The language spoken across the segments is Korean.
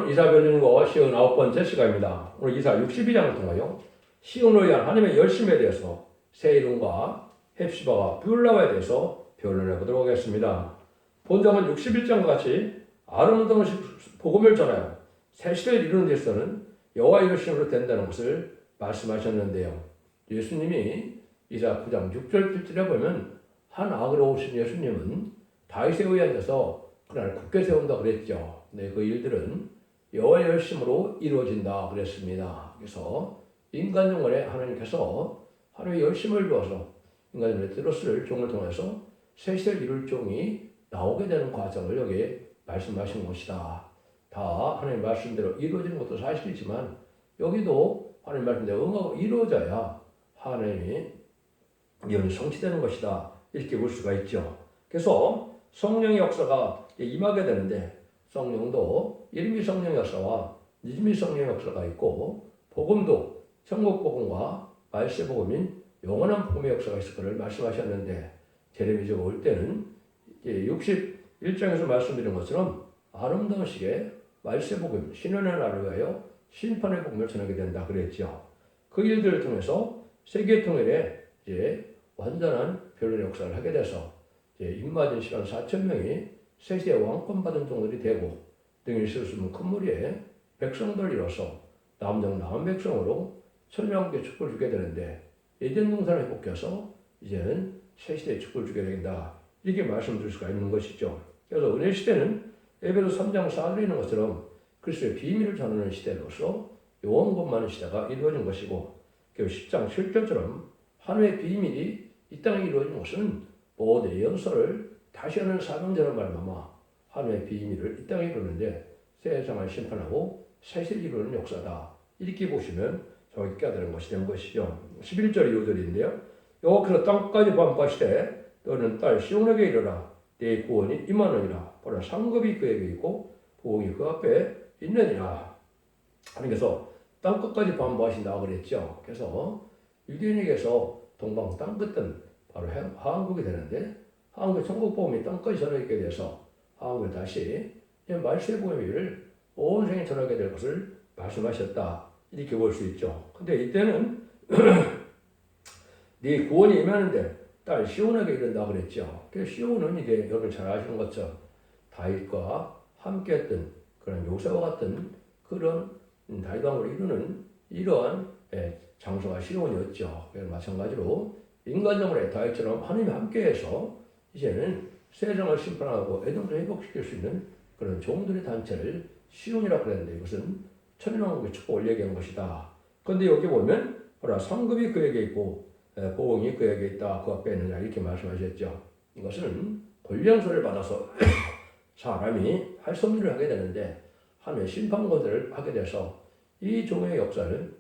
이사 변증과 59번째 시간입니다. 오늘 이사 62장을 통하여 시온을 위한 하나님의 열심에 대해서 새 이름과 헵시바와 뷰라와에 대해서 변론해 보도록 하겠습니다. 본장은 61장과 같이 아름다운 복음을 전하여 새 시대를 이루는 데서는 여호와의 열심으로 된다는 것을 말씀하셨는데요. 예수님이 이사 9장 6절 7절에 보면 한 악으로 오신 예수님은 다윗에 의하여서 그날 굳게 세운다 그랬죠. 네, 그 일들은 여호와의 열심으로 이루어진다 그랬습니다. 그래서 인간 영혼에 하나님께서 하나님의 열심을 주어서 인간 영혼에 들었을 종을 통해서 새 시대를 이룰 종이 나오게 되는 과정을 여기에 말씀하신 것이다. 다 하나님 말씀대로 이루어지는 것도 사실이지만 여기도 하나님 말씀대로 응하고 이루어져야 하나님의 예언이 성취되는 것이다. 이렇게 볼 수가 있죠. 그래서 성령의 역사가 임하게 되는데 성령도 이름이 성령 역사와 믿음이 성령 역사가 있고 복음도 천국 복음과 말세 복음인 영원한 복음의 역사가 있을 것을 말씀하셨는데 제레미야가 올 때는 61장에서 말씀드린 것처럼 아름다운 시기에 말세 복음 신원의 날을 위하여 심판의 복음을 전하게 된다 그랬죠. 그 일들을 통해서 세계 통일에 이제 완전한 변론의 역사를 하게 돼서 입맞은 시간 4,000명이 세시의 왕권 받은 종들이 되고 등에 있었으면 큰 무리에 백성들 이뤄서 남정 남은 백성으로 천명께 축복을 주게 되는데 에덴 동산을 회복해서 이제는 세시대에 축복을 주게 된다. 이렇게 말씀드릴 수가 있는 것이죠. 그래서 은혜 시대는 에베소 3장 4절에 있는 것처럼 그리스도의 비밀을 전하는 시대로서 영원권 많은 시대가 이루어진 것이고 10장 7절처럼 하나님의 비밀이 이 땅에 이루어진 것은 모든 연설을 다시 하는 사명자로 말미암아 하나님의 비밀을 이 땅에 이루는데 세상을 심판하고 세세를 이루는 역사다. 이렇게 보시면 정확히 깨달은 것이 된 것이죠. 11절 2절인데요. 여호와께서 땅까지 반포하시되 너는 딸 시온에게 이르라. 내 구원이 임하느니라. 보라 상급이 그에게 있고 보응이 그 앞에 있느니라. 하나님께서 땅끝까지 반포하신다 그랬죠. 그래서 유대인에게서 동방 땅끝은 바로 한국이 되는데 한국의 천국 복음이 땅까지 전하게 돼서 한국에 다시 말세 복음을 온 생에 전하게 될 것을 말씀하셨다. 이렇게 볼 수 있죠. 근데 이때는 네 구원이 임하는데 딸 시온에게 이른다 그랬죠. 그래서 시온은 이게 여러분 잘 아시는 것처럼 다윗과 함께했던 그런 요새와 같은 그런 다윗 왕을 이루는 이러한 장소가 시온이었죠. 마찬가지로 인간적으로 다윗처럼 하나님이 함께해서 이제는 세상을 심판하고 애동을 회복시킬 수 있는 그런 종들의 단체를 시온이라고 그랬는데 이것은 천년왕국의 축복을 얘기하는 것이다. 그런데 여기 보면 보라 상급이 그에게 있고 보응이 그에게 있다. 그 앞에 있느냐 이렇게 말씀하셨죠. 이것은 권량서를 받아서 사람이 할 수 없는 일을 하게 되는데 하나님의 심판권들을 하게 돼서 이 종의 역사는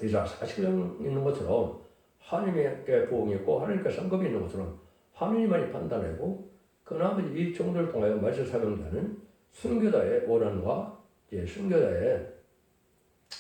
이사 40년 있는 것처럼 하나님께 보응이 있고 하나님께 상급이 있는 것처럼 하나님만이 판단하고 그나마 이 종들을 통하여 말씀 사명자는 순교자의 원한과 순교자의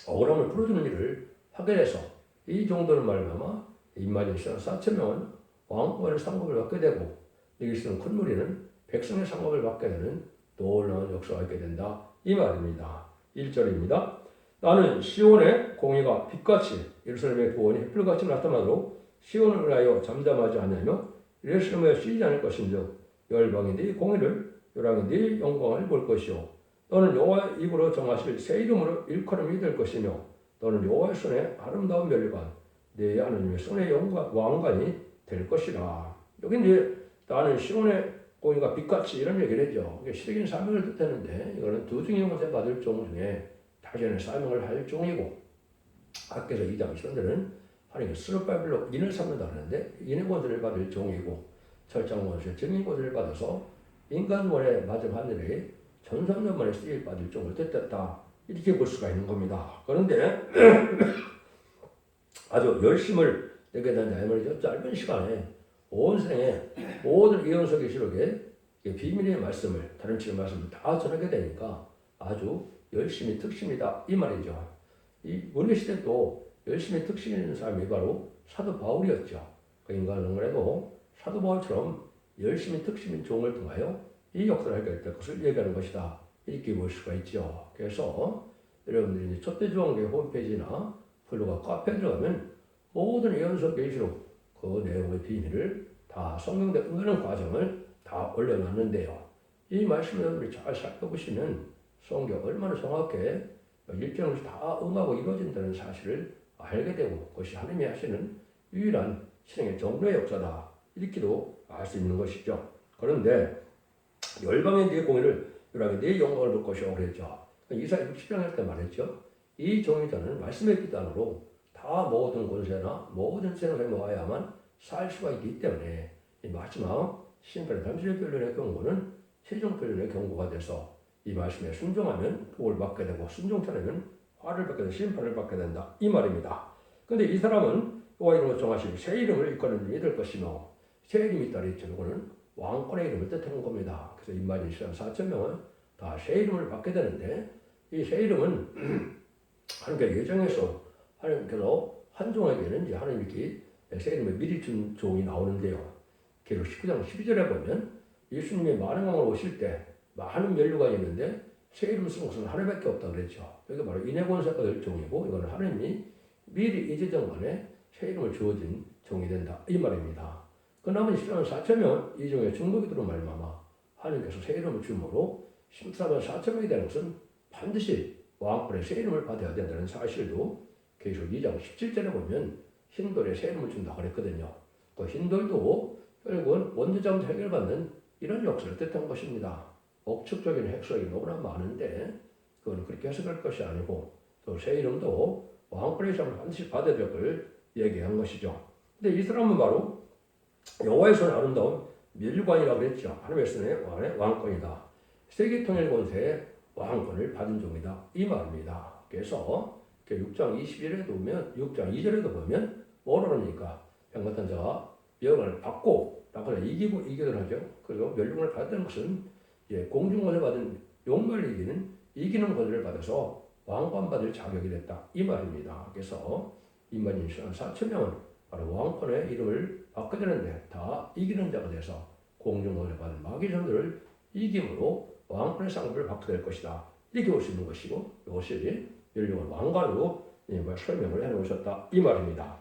억울함을 풀어주는 일을 하게 돼서 이 종들은 말미암아 임마진 시간 4,000명은 왕권의 상급을 받게 되고 여기 있는 큰 무리는 백성의 상급을 받게 되는 놀라운 역사가 있게 된다. 이 말입니다. 1절입니다. 나는 시온의 공의가 빛같이 예루살렘의 구원이 햇불같이 나타나도록 시온을 위하여 잠잠하지 않으며 예루살렘에 쉬지 않을 것인즉 열방이 네 공의를 요랑이 네 영광을 볼 것이요 너는 여호와의 입으로 정하실 새 이름으로 일컬음이 될 것이며 너는 여호와의 손에 아름다운 멸관 네 하나님의 손의 영광 왕관이 될 것이라. 여기 이제 나는 시온의 공의가 빛같이 이런 얘기를 했죠. 이게 시적인 사명을 뜻하는데 이거는 두 중에 모세 받을 종 중에 다시는 사명을 할 종이고 학계서 2장 10절은 하나님께 스룹바벨로 인을 삼는다 하는데 인의 권세를 받을 종이고 철장 권세 증인 권세를 받아서 인간 원에 맞은 하늘에 전상년 만에 쓰일 받을 종을 뜻했다. 이렇게 볼 수가 있는 겁니다. 그런데 아주 열심을 내게 된 자의 짧은 시간에 온 생에 모든 예언서 계시록에 비밀의 말씀을 다른 칠의 말씀을 다 전하게 되니까 아주 열심히 특심이다 이 말이죠. 이 원래 시대도 열심히 특심 있는 사람이 바로 사도 바울이었죠. 그 인간을 사도 바울처럼 열심히 특심인 종을 통하여 이 역사를 하게 될 것을 얘기하는 것이다. 이렇게 볼 수가 있죠. 그래서 여러분들이 이제 첫대중앙교회 홈페이지나 블로그 카페에 들어가면 모든 예언서 계시록 그 내용의 비밀을 다 성경대 응하는 과정을 다 올려놨는데요. 이 말씀을 여러분들이 잘 살펴보시면 성경 얼마나 정확하게 일정을 다 응하고 이루어진다는 사실을 알게 되고 그것이 하나님이 하시는 유일한 신앙의 정도의 역사다. 이렇게도 알 수 있는 것이죠. 그런데 열방의 네 공의를 요람이 네 영광을 볼 것이라고 그랬죠. 이사야 60장 할 때 말했죠. 이 종이자는 말씀의 기단으로 다 모든 권세나 모든 생사에 놓아야만 살 수가 있기 때문에 이 마지막 심판의 단순의 변론의 경고는 최종 변론의 경고가 돼서 이 말씀에 순종하면 복을 받게 되고 순종치 않으면 화를 받게 되고 심판을 받게 된다. 이 말입니다. 그런데 이 사람은 여호와 이름으로 정하신 새 이름을 일컫는 이름이 될 것이며 새 이름이 있다 그랬죠. 이거는 왕권의 이름을 뜻하는 겁니다. 그래서 인마진 시간 4천 명은 다 새 이름을 받게 되는데 이 새 이름은 하나님께 예정해서 하나님께서 한 종에게는 이제 하나님께 새 이름을 미리 준 종이 나오는데요. 계속 19장 12절에 보면 예수님이 많은 왕으로 오실 때 많은 면류관이 있는데 새 이름 쓴 것은 하나밖에 없다 그랬죠. 여기 바로 인해권세가 될 종이고 이거는 하나님이 미리 이제전간에 새 이름을 주어진 종이 된다 이 말입니다. 그 남은 14만 4천 명은 이 종의 중복이 들어 말미암아 하나님께서 새 이름을 주므로 14만 4천 명이 되는 것은 반드시 왕권의 새 이름을 받아야 된다는 사실도 계속 2장 17절에 보면 흰돌에 새 이름을 준다고 그랬거든요. 그 흰돌도 결국은 원죄자부터 해결받는 이런 역사를 뜻한 것입니다. 억측적인 해석이 너무나 많은데 그건 그렇게 해석할 것이 아니고 또 새 이름도 왕권의 삶을 반드시 받아야 될 걸 얘기한 것이죠. 근데 이 사람은 바로 여호와의 손에 아름다운 멸관이라고 했죠. 하나님의 손에 왕권이다. 세계 통일 권세의 왕권을 받은 종이다. 이 말입니다. 그래서 6장 21절에도 보면 6장 2절에도 보면 뭐라 그러니까 병같은 자가 명을 받고 나그네 이기고 이기를 하죠. 그리고 멸관을 받는 것은 공중권을 받은 용멸을 이기는 권세를 받아서 왕권 받을 자격이 됐다. 이 말입니다. 그래서 인만인 4천 명은 바로 왕권의 이름을 받게 되는데 다 이기는 자가 돼서 공중권을 받은 마귀전들을 이김으로 왕권의 상급을 받게 될 것이다. 이렇게 볼 수 있는 것이고 이것이 멸류관 왕관으로 설명을 해놓으셨다. 이 말입니다.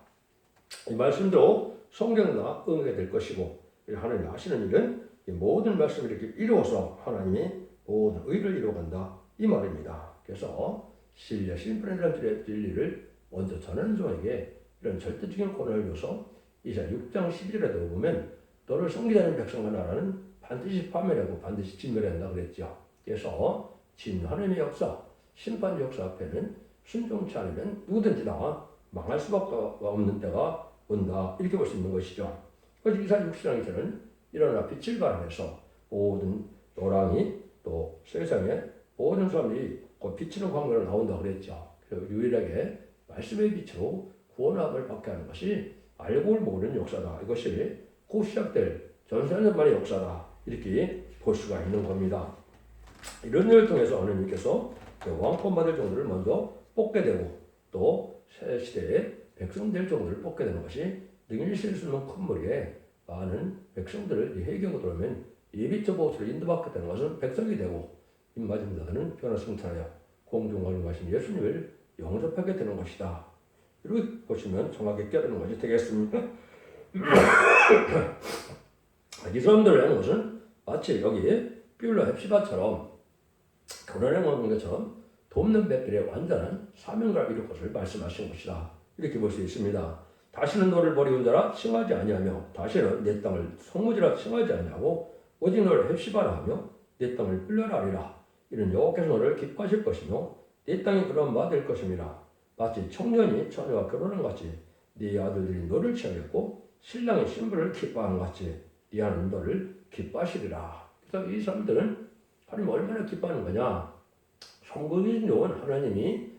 이 말씀도 성경과 응하게 될 것이고 하나님이 하시는 일은 모든 말씀을 이렇게 이루어서 하나님이 모든 의를 이루어간다. 이 말입니다. 그래서 신뢰, 심판에 대한 진리를 먼저 전하는 종에게 이런 절대적인 권한을 줘서 이사 6장 11절에도 보면 너를 섬기자는 백성과 나라는 반드시 파멸하고 반드시 진멸한다 그랬죠. 그래서 진 하나님의 역사, 심판 역사 앞에는 순종치 않으면 누구든지 다 망할 수밖에 없는 때가 온다. 이렇게 볼 수 있는 것이죠. 그래서 이사 60장에서는 일어나 빛을 발하면서 모든 노랑이 또 세상에 모든 사람들이 그 비치는 광명으로 나온다 그랬죠. 그래서 유일하게 말씀의 빛으로 구원함을 받게 하는 것이 알고 모르는 역사다. 이것이 곧 시작될 전세년만의 역사다. 이렇게 볼 수가 있는 겁니다. 이런 일을 통해서 하나님께서 왕권 받을 정도를 먼저 뽑게 되고 또 새 시대에 백성 될 정도를 뽑게 되는 것이 능히 실 수 있는 큰 무리에 많은 백성들을 회개하고 들어오면 예비처 보수로 인도받게 되는 것은 백성이 되고 입맞은 자들은 변화 승천하여 공중을 가신 예수님을 영접하게 되는 것이다. 이렇게 보시면 정확하게 깨닫는 것이 되겠습니다. 이 사람들을 하는 것은 마치 여기 뷰라 헵시바처럼 결혼에 먹는 것처럼 돕는 백들의 완전한 사명감을 이룰 것을 말씀하신 것이다. 이렇게 볼 수 있습니다. 다시는 너를 버리운 자라 칭하지 아니하며 다시는 내 땅을 성무지라 칭하지 아니하고 오직 너를 헵시바라 하며 내 땅을 빌려라 하리라. 이는 여호와께서 너를 기뻐하실 것이며 내 땅이 그런 바 될 것임이라. 마치 청년이 처녀와 결혼한 같이 네 아들들이 너를 취하겠고 신랑이 신부를 기뻐하는 같이 네 하나님 너를 기뻐하시리라. 그래서 이 사람들은 하나님 얼마나 기뻐하는 거냐? 성공이 좋은 하나님이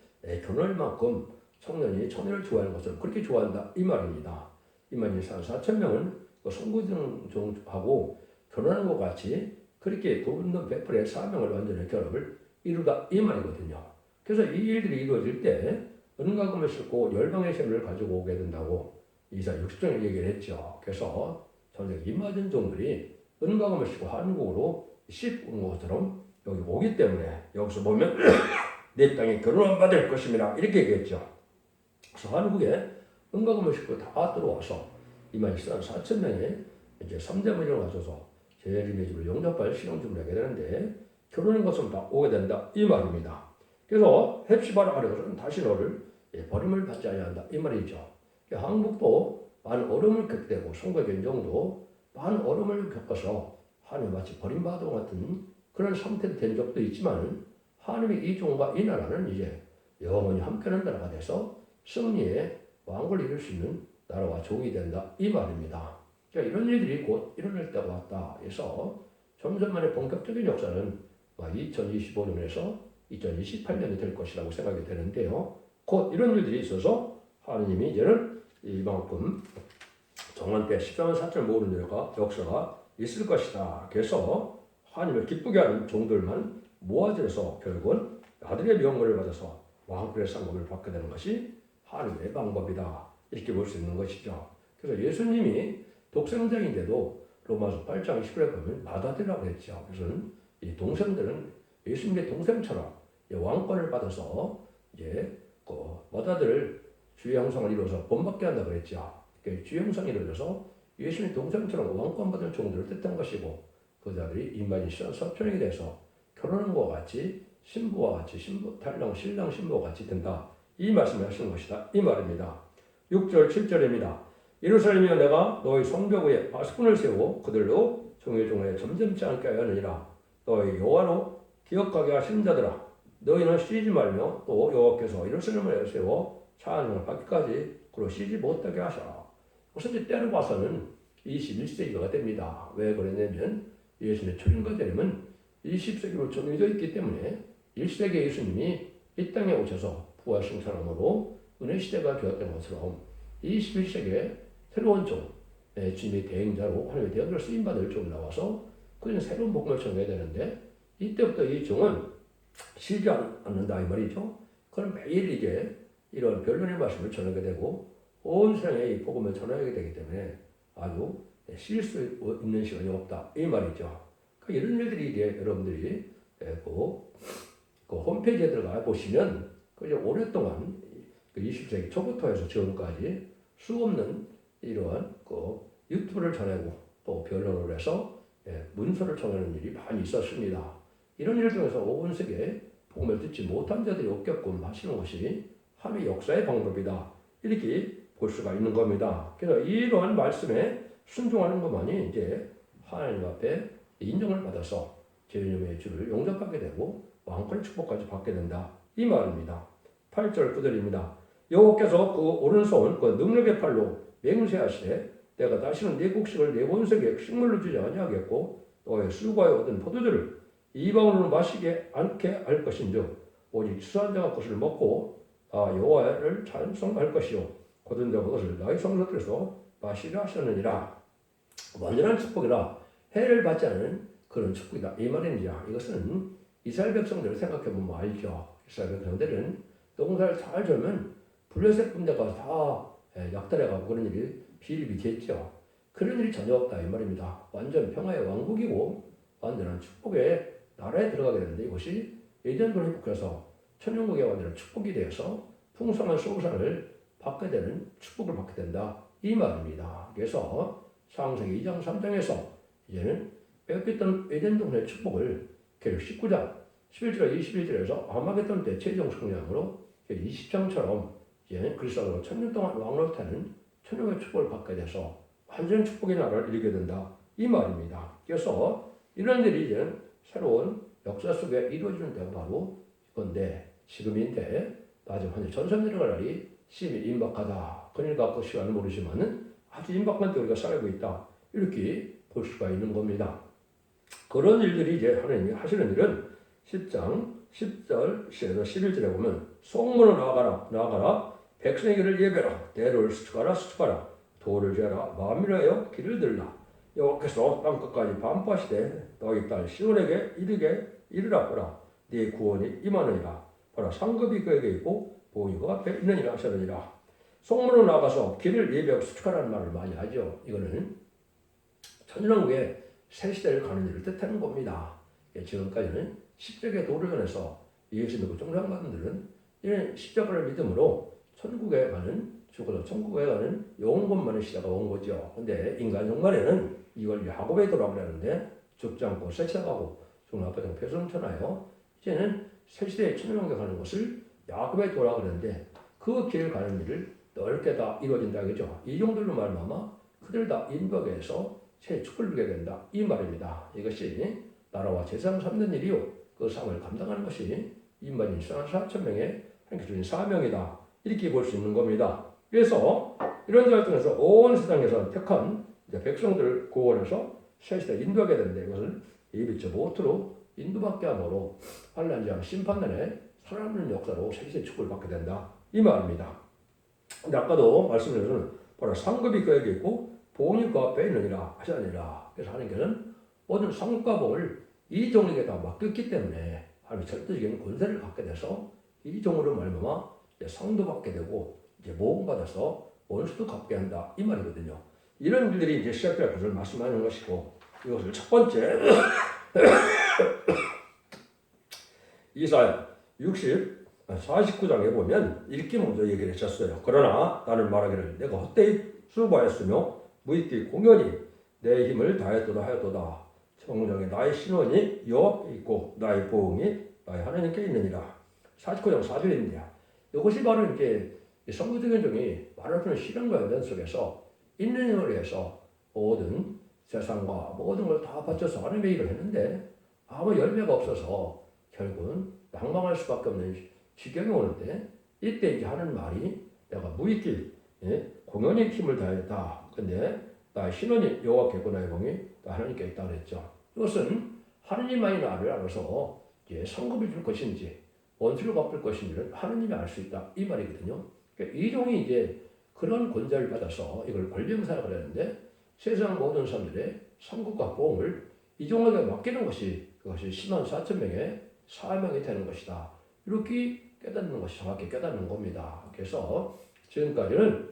결혼할 만큼 청년이 처녀를 좋아하는 것을 그렇게 좋아한다 이 말입니다. 이만희 4천 명은 성공하고 결혼하는 것 같이 그렇게 돕는 베풀의 사명을 완전히 결합을 이루다 이 말이거든요. 그래서 이 일들이 이루어질 때 은과금을 싣고 열방의 셈을 가지고 오게 된다고 이사 60장에 얘기를 했죠. 그래서 전에 임하던 종들이 은과금을 싣고 한국으로 씹은 것처럼 여기 오기 때문에 여기서 보면 내 땅에 결혼을 받을 것입니다. 이렇게 얘기했죠. 그래서 한국에 은가금을 싣고 다 들어와서 24,000명이 이제 3대문을 가져서 제자님의 집을 영접할 신앙주를 하게 되는데 결혼인 것은 다 오게 된다 이 말입니다. 그래서 헵시바를 아래서는 다시 너를 버림을 받지 아니한다 이 말이죠. 한국도 많은 어려움을 겪게 되고 성과 견정도 많은 어려움을 겪어서 하나님 마치 버림받은 같은 그런 상태로 된 적도 있지만 하나님의 이 종과 이 나라는 이제 영원히 함께하는 나라가 돼서 승리의 왕국을 이룰 수 있는 나라와 종이 된다 이 말입니다. 그러니까 이런 일들이 곧 일어날 때가 왔다 해서 점점만의 본격적인 역사는 2025년에서 2028년이 될 것이라고 생각이 되는데요. 곧 이런 일들이 있어서 하나님이 이제는 이만큼 정한 때 14만 4천 모으는 역사가 있을 것이다. 그래서 하나님을 기쁘게 하는 종들만 모아져서 결국은 아들의 명령을 받아서 왕권의 상급을 받게 되는 것이 하나님의 방법이다. 이렇게 볼 수 있는 것이죠. 그래서 예수님이 독생자인데도 로마서 8장 10절에 보면 맏아들이라고 했죠. 그래서 이 동생들은 예수님의 동생처럼 왕권을 받아서 이제 그 맏아들 주의 형상을 이루어서 본받게 한다고 그랬죠. 주의 형상을 이루어서 예수님의 동생처럼 왕권 받은 종들을 뜻한 것이고 그 자들이 인간이 서편하게 돼서 결혼한 것과 같이 신부와 같이 신랑 신부와 같이 된다. 이 말씀을 하시는 것이다. 이 말입니다. 6절 7절입니다. 예루살렘이여 내가 너희 성벽 위에 파수꾼을 세우고 그들로 종의 종에 점점치 않게 하느니라. 너희 여호와로 기억하게 하신 자들아 너희는 쉬지 말며 또 여호와께서 예루살렘을 세워 찬양을 받기까지 그로 쉬지 못하게 하셔라. 그래서 이제 때를 봐서는 21세기가 됩니다. 왜 그랬냐면 예수님의 초림과 재림은 20세기로 정해져 있기 때문에 1세기 예수님이 이 땅에 오셔서 부활 승천함으로 은혜 시대가 되었던 것처럼 21세기에 새로운 종, 주님의 대행자로 하나님의 대행자로 쓰임받을 종이 나와서 그는 새로운 복음을 전해야 되는데 이때부터 이 종은 쉬지 않는다 이 말이죠. 그럼 매일 이제 이런 변론의 말씀을 전하게 되고 온 세상에 이 복음을 전하게 되기 때문에 아주 쉴 수 있는 시간이 없다 이 말이죠. 그러니까 이런 일들이 이제 여러분들이 그 홈페이지에 들어가 보시면 그 이제 오랫동안 20세기 초부터 해서 지금까지 수없는 이러한 그 유튜브를 전하고 또 변론을 해서 문서를 전하는 일이 많이 있었습니다. 이런 일을 통해서 온 세계에 복음을 듣지 못한 자들이 없게끔 하시는 것이 하나님의 역사의 방법이다. 이렇게 볼 수가 있는 겁니다. 그래서 이러한 말씀에 순종하는 것만이 이제 하나님 앞에 인정을 받아서 제주님의 주를 용접하게 되고 왕권의 축복까지 받게 된다. 이 말입니다. 8절 9절입니다. 여호와께서 그 오른손 그 능력의 팔로 맹세하시되 내가 다시는 네 곡식을 네 본색에 식물로 주지 아니하겠고 너의 수고하여 얻은 포도주를 이방으로 마시게 않게 할 것인즉 오직 추수한 자가 그것을 먹고 여호와를 찬송할 것이요 거둔 자가 그것을 나의 성소들에서 마시려 하셨느니라. 완전한 축복이라 해를 받지 않은 그런 축복이다. 이 말입니다. 이것은 이스라엘 백성들을 생각해보면 알죠. 이스라엘 백성들은 농사를 잘 지으면 블레셋 군대가 다 약탈해가고 그런 일이 비일비재했죠. 그런 일이 전혀 없다 이 말입니다. 완전 평화의 왕국이고 완전한 축복의 나라에 들어가게 되는데 이것이 예전으로 회복해서 천년국의 완전한 축복이 되어서 풍성한 소산을 받게 되는 축복을 받게 된다 이 말입니다. 그래서 창세기 2장 3장에서 이제는 뺏겼던 에덴 동산의 축복을 계속 19장 11절 21절에서 아마겟돈 때 최종 성량으로 20장처럼 이제 그리스도로 천년 동안 왕노릇하는 천년의 축복을 받게 돼서 완전 축복의 나라를 이루게 된다 이 말입니다. 그래서 이런 일이 이제 새로운 역사 속에 이루어지는 데가 바로 이건데 지금인데 마지막에 전선 내려갈 날이 심히 임박하다. 그러니까 그 시간을 모르지만은 아주 임박한 때 우리가 살고 있다. 이렇게 볼 수가 있는 겁니다. 그런 일들이 이제 하나님이 하시는 일은 10장 10절 11절에 보면 속문을 나아가라 백성에게를 예배라 대로를 수축하라 도를 재라 마음을 하여 길을 들라 여호와께서 땅끝까지 반포하시되 너희 딸 시온에게 이르라 보라 네 구원이 임하느니라 보라 상급이 그에게 있고 보응이 그 앞에 있느니라 하셨느니라. 속문으로 나가서 길을 예배하고 수축하라는 말을 많이 하죠. 이거는 천년왕국의 새 시대를 가는 일을 뜻하는 겁니다. 지금까지는 십자가의 도를 전해서 예수 믿고 종상받은들은 이런 십자가를 믿음으로 천국에 가는 죽어도 천국에 가는 영원만의 시대가 온 거죠. 근데 인간 종말에는 이걸 야곱의 도라고 하는데 죽지 않고 섹시하고 죽는 아빠는 배송천하여 이제는 새 시대의 천년왕국 가는 것을 야곱의 도라고 하는데 그 길을 가는 일을 넓게 다 이루어진다 그죠. 이 정도로 말미암아 그들 다 인도하게 해서 새 축을 누게 된다 이 말입니다. 이것이 나라와 재상 삼는 일이요 그 삶을 감당하는 것이 인반인 4,000명의 하나님께 주신 사명이다 이렇게 볼 수 있는 겁니다. 그래서 이런 자를 통해서 온 세상에서 택한 백성들을 구원해서 새 시대에 인도하게 되는데 이것을 예비처 모토로 인도받게 함으로 환난장 심판날에 살아남는 역사로 새 시대의 축을 받게 된다 이 말입니다. 근데 아까도 말씀드린 바로 상급이 그에게 있고 복이 그 앞에 있느니라 하시느니라. 그래서 하나님께서는 모든 상급과 복을 이 종에게 다 맡겼기 때문에 하나님이 절대적인 권세를 갖게 돼서 이 종으로 말미암아 상도 받게 되고 이제 모험 받아서 원수도 갚게 한다 이 말이거든요. 이런 일들이 이제 시작될 것을 말씀하는 것이고 이것을 첫 번째 이사야 49장에 보면 이렇게 먼저 얘기를 했었어요. 그러나 나는 말하기를 내가 헛되이 수고하였으며 무익히 공연히 내 힘을 다했도다 하였도다. 성령에 나의 신원이 여호와께 있고 나의 보응이 나의 하나님께 있느니라. 49장 4절입니다. 이것이 바로 이렇게 성도적인 종이 말하는 시련과 연단 속에서 있는 힘을 위해서 모든 세상과 모든 걸 다 바쳐서 하나님의 일을 했는데 아무 열매가 없어서 결국은 낭망할 수밖에 없는 지경이 오는데 이때 이제 하는 말이 내가 무익히 공연히 힘을 다했다. 근데 나의 신원이 여호와께 있고 나의 공이 하나님께 있다 그랬죠. 이것은 하나님만이 나를 알아서 이제 상급을 줄 것인지 원수를 갚을 것인지를 하나님이 알 수 있다 이 말이거든요. 그러니까 이 종이 이제 그런 권세를 받아서 이걸 권리행사라고 하는데 세상 모든 사람들의 상급과 보험을 이 종에게 맡기는 것이 그것이 10만 4천 명의 사명이 되는 것이다. 이렇게 깨닫는 것이 정확히 깨닫는 겁니다. 그래서 지금까지는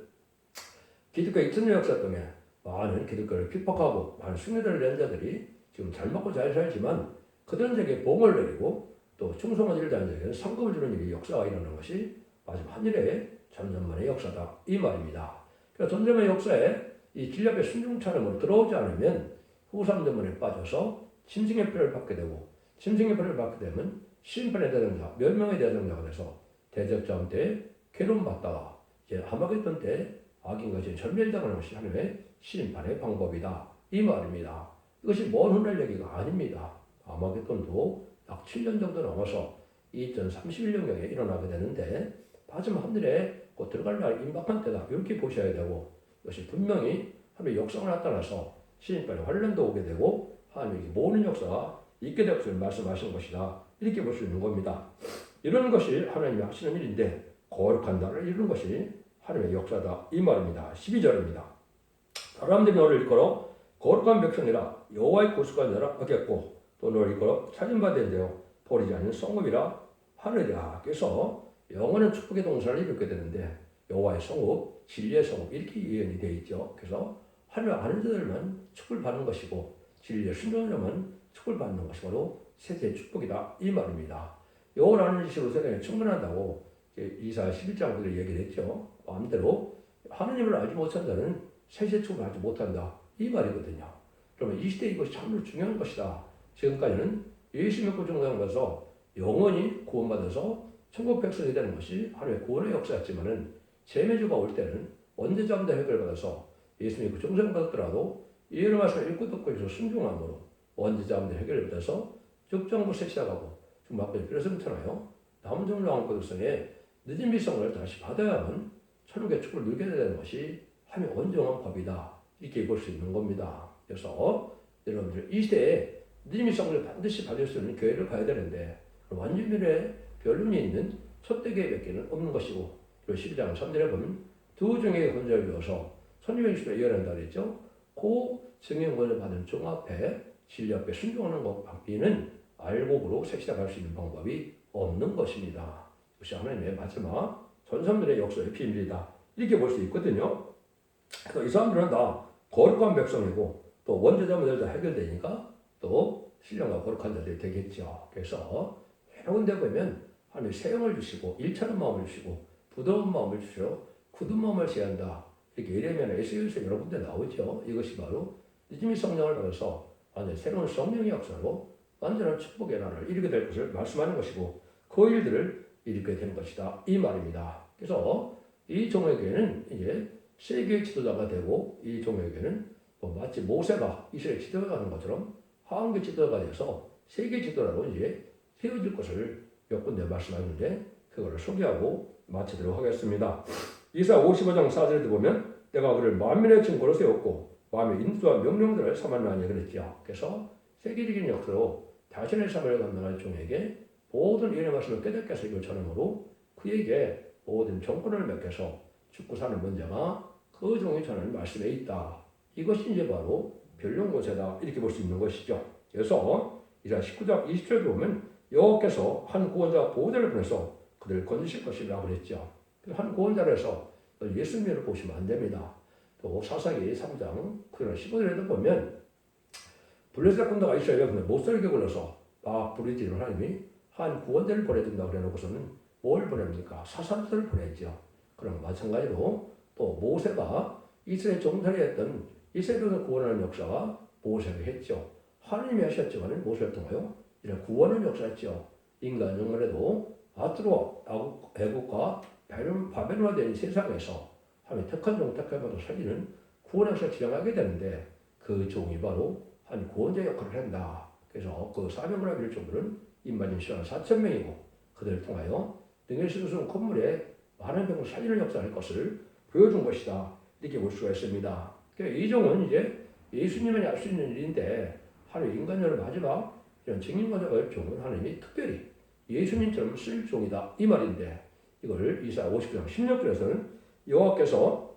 기독교 2000년 역사 동안 많은 기독교를 핍박하고 많은 승리를 낸 자들이 지금 잘 먹고 잘 살지만 그들에게 봉을 내리고 또 충성한 일을 다한 자에게는 상급을 주는 일이 역사가 일어나는 것이 마지막 한 일의 전전만의 역사다 이 말입니다. 그래서 전전만의 역사에 이 진리앞에 순종차림으로 들어오지 않으면 후삼전문에 빠져서 짐승의 표를 받게 되고 짐승의 표를 받게 되면 심판의 대상자, 멸망의 대상자가 돼서 대적자원 때 괴로움 받다가 이제 하마겟돈 때 악인과 이제 절멸당하는 것이 하나님의 심판의 방법이다 이 말입니다. 이것이 먼 훗날 얘기가 아닙니다. 하마겟돈도 약 7년 정도 넘어서 2031년경에 일어나게 되는데 마지막 하늘에 곧 들어갈 날 임박한 때다 이렇게 보셔야 되고 이것이 분명히 하나님의 역사가 나타나서 심판의 환란도 오게 되고 하나님의 모든 역사가 있게 될 것을 말씀하시는 것이다 이렇게 볼 수 있는 겁니다. 이런 것이 하나님이 하시는 일인데 거룩한 나라를 이루는 것이 하나님의 역사다 이 말입니다. 12절입니다. 사람들이 너를 이끌어 거룩한 백성이라 여호와의 구속한 자라 하겠고 또 너를 이끌어 찾은받은 데요 버리지 않는 성읍이라 하느니라. 그래서 영원한 축복의 동산을 이루게 되는데 여호와의 성읍, 진리의 성읍 이렇게 예언이 되어 있죠. 그래서 하나님을 아는 자들만 축복을 받는 것이고 진리의 순종자만 축복을 받는 것이 바로 세세의 축복이다 이 말입니다. 여호와를 아는 지식으로 세상에 충분한다고 이사야 11장부터 얘기를 했죠. 마음대로 하나님을 알지 못한 자는 세세의 축복을 하지 못한다 이 말이거든요. 그러면 이 시대에 이것이 참으로 중요한 것이다. 지금까지는 예수 믿고 종장받아서 영원히 구원받아서 천국 백성이 되는 것이 하나님의 구원의 역사였지만은 재매주가 올 때는 원죄자분들 해결받아서 예수 믿고 종장받았더라도 예언의 말씀을 읽고 듣고 해서 순종함으로 원죄자분들 해결을 받아서 적정부터 시작하고 지금 막걸리 필요성처럼요. 남은 종량왕국 백성의 늦은 비성을 다시 받아야만 천국의 축복을 누리게 되는 것이 하나님의 온전한 법이다. 이렇게 볼 수 있는 겁니다. 그래서 여러분들 이 시대에 늦은 비성을 반드시 받을 수 있는 교회를 가야 되는데 완전면에 변론이 있는 첫대교회밖에는 없는 것이고 그리고 12장 3절에 보면 두 증인의 권세를 비워서 선임의 주를 예언한다 그랬죠. 그 증인 권세를 받은 종 앞에 진리 앞에 순종하는 것 밖에는 알곡으로 새시대 갈 수 있는 방법이 없는 것입니다. 이것이 하나님의 마지막 전사들의 역사의 비밀이다. 이렇게 볼 수 있거든요. 그래서 이 사람들은 다 거룩한 백성이고 또 원죄자문들 다 해결되니까 또 신령과 거룩한 자들이 되겠죠. 그래서 여러 군데 보면 하나님이 새 영을 주시고 일처럼 마음을 주시고 부드러운 마음을 주시고 굳은 마음을 제한다. 이렇게 예레미야나 에스겔서 여러 군데 나오죠. 이것이 바로 믿음의 성령을 받아서 완전 새로운 성령의 역사로 완전한 축복의 나라를 이루게 될 것을 말씀하는 것이고 그 일들을 이루게 되는 것이다. 이 말입니다. 그래서 이 종에게는 이제 세계의 지도자가 되고 이 종에게는 마치 모세가 이스라엘 지도자가 하는 것처럼 하나님의 지도자가 돼서 세계 지도자로 이제 세워질 것을 몇 군데 말씀하는데 그거를 소개하고 마치도록 하겠습니다. 이사 55장 4절에도 보면 내가 그를 만민의 증거로 세웠고 마음의 인도와 명령들을 삼았나니 그랬죠. 그래서 세계적인 역사로 자신의 삶을 감당할 종에게 모든 일의 말씀을 깨닫게 하시고 전함으로 그에게 모든 정권을 맡겨서 죽고 사는 문제가 그 종이 전하는 말씀에 있다. 이것이 이제 바로 변론고세다 이렇게 볼 수 있는 것이죠. 그래서 이제 19장 20절에 보면 여호와께서 한 구원자 보호자를 보내서 그들을 건지실 것이라고 그랬죠. 한 구원자를 해서 예수님을 보시면 안 됩니다. 또 사사기 3장 15절에도 보면 블레셋 군대가 이스라엘에 못 살게 굴러서 막 부르짖는 하나님이 한 구원자를 보내준다 그래놓고서는 뭘 보냅니까? 사사들을 보냈죠. 그럼 마찬가지로 또 모세가 이스라엘 종살이 했던 이스라엘을 구원하는 역사가 모세가 했죠. 하나님이 하셨지만 모세를 통하여 이런 구원의 역사였죠. 인간 영혼에도 아트로 애국과 바벨론화된 세상에서 하나님이 택한 종 택하여도 살리는 구원의 역사를 진행하게 되는데 그 종이 바로 한 구원자 역할을 한다. 그래서 그 사명을 하기를 종들은 인마진 시간 4,000명이고 그들을 통하여 등에 실으신 콧물에 많은 병을 살리는 역사를 할 것을 보여준 것이다. 이렇게 볼 수가 있습니다. 그러니까 이 종은 이제 예수님만이 할 수 있는 일인데 하나님 인간을 마지막 이런 증인과자 할 종은 하나님이 특별히 예수님처럼 쓸 종이다. 이 말인데 이걸 이사야 50장 16절에서는 여호와께서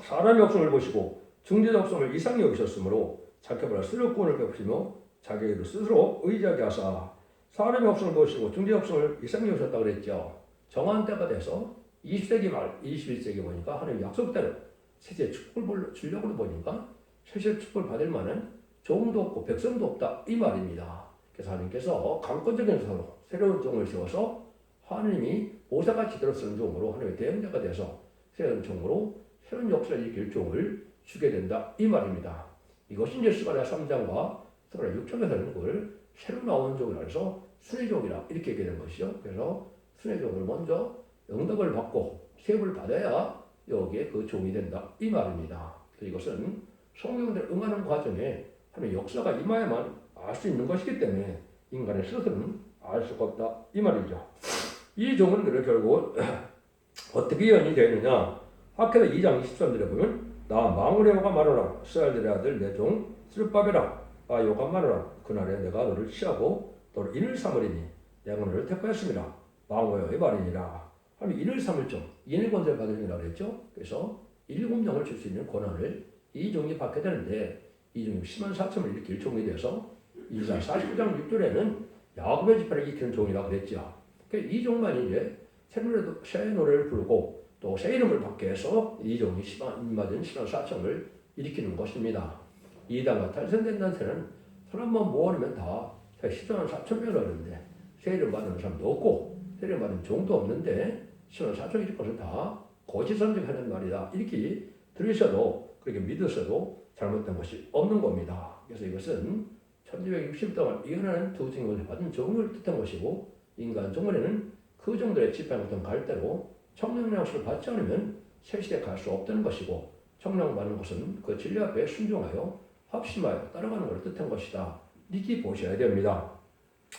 사람의 역성을 보시고 중재자 역성을 이상히 여기셨으므로 자기보다 스스로 구원을 베푸시며 자기에게도 스스로 의지하게 하사 사람의 역성을 보시고 중재자 역성을 이상히 여기셨다고 그랬죠. 정한 때가 돼서 20세기 말 21세기 보니까 하나님 약속대로 세계 축복을 주려고 보니까 세계 축복을 받을 만한 종도 없고 백성도 없다 이 말입니다. 그래서 하나님께서 강권적인 서로 새로운 종을 세워서 하나님이 모세가 지도로 쓰는 종으로 하나님의 대행자가 돼서 새로운 종으로 새로운 역사를 일으킬 종을 주게 된다 이 말입니다. 이것이 이제 스가랴 3장과 스가랴 6장에서는 그걸 새로 나오는 종이라 해서 순회종이라 이렇게 얘기하는 것이죠. 그래서 순회종을 먼저 응답을 받고 세움을 받아야 여기에 그 종이 된다 이 말입니다. 이것은 성경들 응하는 과정에 하나님의 역사가 임하야만 알 수 있는 것이기 때문에 인간의 스스로는 알 수가 없다 이 말이죠. 이 종은 결국 어떻게 예언이 되느냐? 학계다 2장 23절에 보면 나 망울의 여호가 말하라 스알들의 아들 내 종 스룹바벨아 나 여호가 말하라 그날에 내가 너를 취하고 너를 인을 삼으리니 내가 너를 택하였습니다. 망울의 말이니라. 하면 인을 삼을 종 인의 권세를 받으리라 그랬죠. 그래서 일곱 영을 줄 수 있는 권한을 이 종이 받게 되는데 이 종이 104,000을 일으킬 종이 돼서 이사 49장 6절에는 야곱의 지파를 일으키는 종이라고 그랬죠. 그러니까 이 종만이 이제 새 노래를 부르고 또 새 이름을 받게 해서 이 종이 맞은 104,000을 일으키는 것입니다. 이당과 탄생된 단체는 사람만 모아놓으면 다 104,000명을 하는데 새 이름 받는 사람도 없고 새 이름 받는 종도 없는데 104,000을 일으킬 것은 다 거짓 선택하는 말이다. 이렇게 들으셔도 그렇게 믿으셔도 잘못된 것이 없는 겁니다. 그래서 이것은 1260 동안 이혼하는 두 증거를 받은 종을 뜻한 것이고 인간 종문에는 그 정도의 지팡이 같은 갈대로 청량의 약속을 받지 않으면 새 시대에 갈 수 없다는 것이고 청량받는 것은 그 진리 앞에 순종하여 합심하여 따라가는 것을 뜻한 것이다. 이렇게 보셔야 됩니다.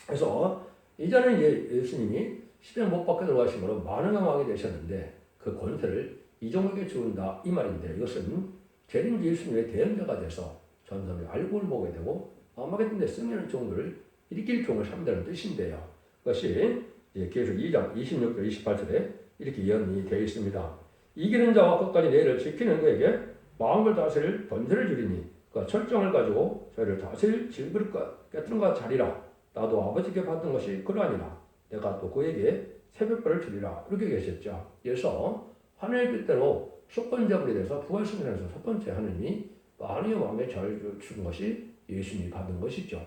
그래서 이전에 예수님이 십자가에 못 박혀 들어가심으로 많은 왕이 되셨는데 그 권세를 이 종에게 주는다 이 말인데 이것은 재림 예수님의 대행자가 돼서 전선을 알고 보게 되고 아마겟돈에 승리하는 종들을 일으킬 종을 삼다는 뜻인데요. 그것이 계속 2장 26절 28절에 이렇게 예언이 되어 있습니다. 이기는 자와 끝까지 내일을 지키는 그에게 마음을 다스릴 번제를 주리니 그 철정을 가지고 저희를 다스릴 질그릇과 깨뜨린과 자리라. 나도 아버지께 받은 것이 그러하니라. 내가 또 그에게 새벽별을 주리라. 이렇게 계셨죠. 그래서 하나님의 뜻대로 첫 번째 분이 돼서 부활승리에서 첫 번째 하나님이 많은 왕의 자유를 준 것이 예수님이 받은 것이죠.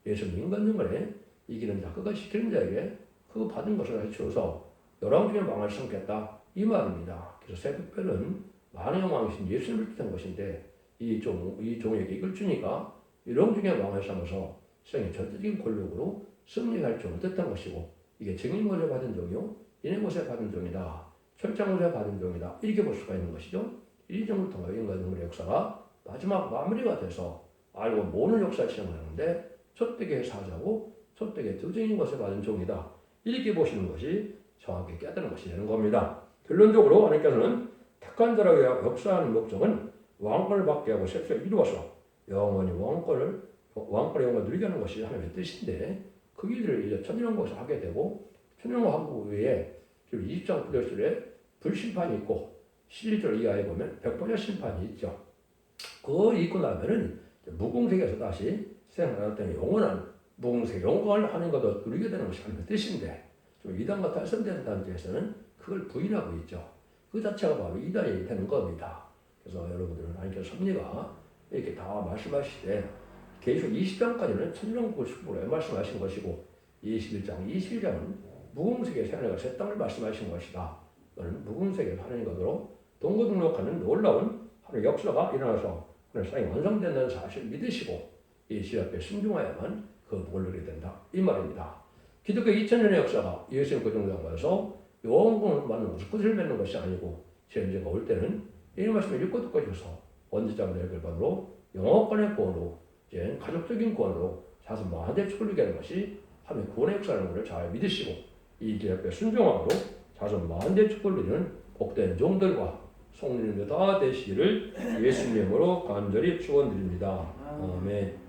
예수님 인간중간에 이기는 자 끝까지 지키는 자에게 그 받은 것을 해치워서 열왕 중에 왕을 삼겠다 이 말입니다. 그래서 새벽별은 만왕의 왕이신 예수님을 뜻한 것인데 이 종에게 이걸 주니까 열왕 중에 왕을 삼아서 세상의 절대적인 권력으로 승리할 종을 뜻한 것이고 이게 증인못에 받은 종이요 인해못에 받은 종이다. 철장못에 받은 종이다. 이렇게 볼 수가 있는 것이죠. 이 점을 통해 인간의 역사가 마지막 마무리가 돼서 알고 모르는 역사를 진행하는데 촛대기의 사자고 촛대기의 투쟁인 것을 받은 종이다. 이렇게 보시는 것이 정확히 깨닫는 것이 되는 겁니다. 결론적으로 하나님께서는 택한 자라고 역사하는 목적은 왕권을 받게 하고 세상을 이루어서 영원히 왕권의 영광을 누리게 하는 것이 하나님의 뜻인데 그 일을 이제 천년왕국에서 하게 되고 천년왕국 외에 지금 20장 9절에 불심판이 있고 11절 이하에 보면 백보자 심판이 있죠. 그거 있고 나면은 무궁세계에서 다시 생각했더니 영원한 무궁세 영광을 하는 것도 누리게 되는 것이 하나님의 뜻인데 좀 이단과 탈선된 단지에서는 그걸 부인하고 있죠. 그 자체가 바로 이단이 되는 겁니다. 그래서 여러분들은 하나님께서 섭리가 이렇게 다 말씀하시되 계시록 20장까지는 천년왕국을 축복을 말씀하신 것이고 21장, 22장은 무궁세계 새하늘과 새 땅을 말씀하신 것이다. 너는 무궁세계 하나님 것으로 동고동락하는 놀라운 하나님의 역사가 일어나서 하나님의 사랑이 완성된다는 사실을 믿으시고 이 시 앞에 순종하야만 그 복을 누리게 된다. 이 말입니다. 기독교 2000년의 역사가 예수님 그 정도에 가서 영원을 받는 것을 끝을 맺는 것이 아니고 현재가 올 때는 이 말씀을 읽고 듣고 해서 원죄자들의 결반으로 영원권의 구원으로 이제 가족적인 구원으로 자손 만대 축을 누리게 하는 것이 하나님의 구원의 역사라는 것을 잘 믿으시고 이 길 앞에 순종함으로 자손 만대 축을 누리는 복된 종들과 성령님들 다 되시기를 예수님으로 간절히 축원드립니다. 아멘.